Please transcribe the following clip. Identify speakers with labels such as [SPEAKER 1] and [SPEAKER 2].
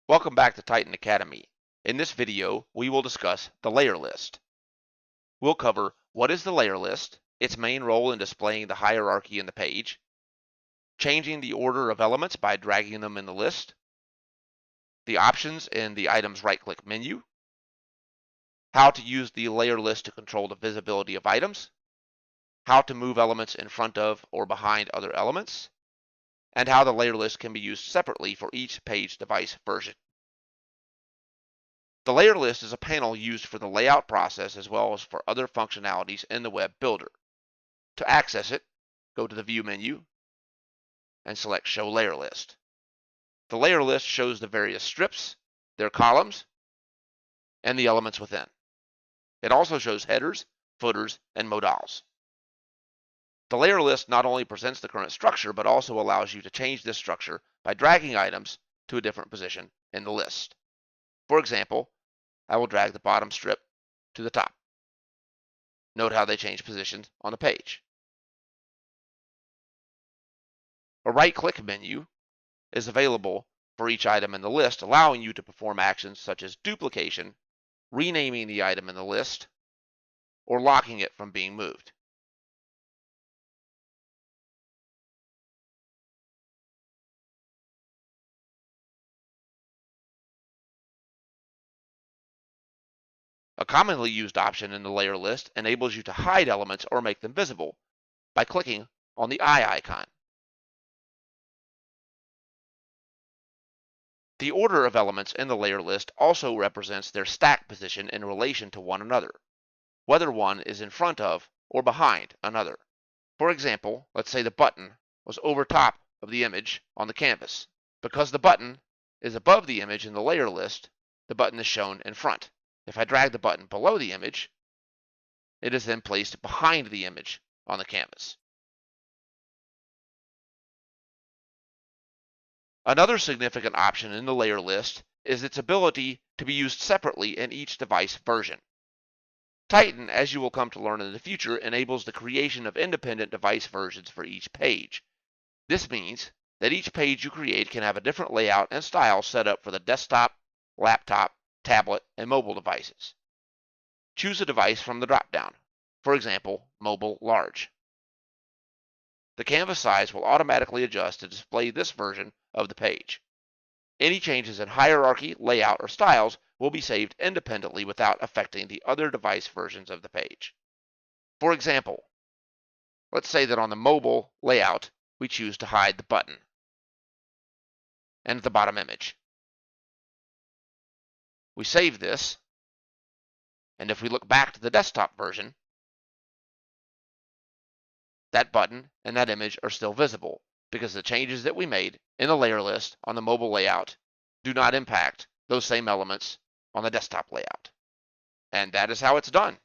[SPEAKER 1] Welcome back to Titan Academy. In this video, we will discuss the layer list. We'll cover what is the layer list, its main role in displaying the hierarchy in the page, changing the order of elements by dragging them in the list, the options in the item's right-click menu, how to use the layer list to control the visibility of items, how to move elements in front of or behind other elements, and how the layer list can be used separately for each page device version. The layer list is a panel used for the layout process as well as for other functionalities in the web builder. To access it, go to the View menu and select Show Layer List. The layer list shows the various strips, their columns, and the elements within. It also shows headers, footers, and modals. The layer list not only presents the current structure, but also allows you to change this structure by dragging items to a different position in the list. For example, I will drag the bottom strip to the top. Note how they change positions on the page. A right-click menu is available for each item in the list, allowing you to perform actions such as duplication, renaming the item in the list, or locking it from being moved. A commonly used option in the layer list enables you to hide elements or make them visible by clicking on the eye icon. The order of elements in the layer list also represents their stack position in relation to one another, whether one is in front of or behind another. For example, let's say the button was over top of the image on the canvas. Because the button is above the image in the layer list, the button is shown in front. If I drag the button below the image, it is then placed behind the image on the canvas. Another significant option in the layer list is its ability to be used separately in each device version. Titan, as you will come to learn in the future, enables the creation of independent device versions for each page. This means that each page you create can have a different layout and style set up for the desktop, laptop, tablet, and mobile devices. Choose a device from the drop-down, for example, Mobile Large. The canvas size will automatically adjust to display this version of the page. Any changes in hierarchy, layout, or styles will be saved independently without affecting the other device versions of the page. For example, let's say that on the mobile layout, we choose to hide the button and the bottom image. We save this, and if we look back to the desktop version, that button and that image are still visible because the changes that we made in the layer list on the mobile layout do not impact those same elements on the desktop layout. And that is how it's done.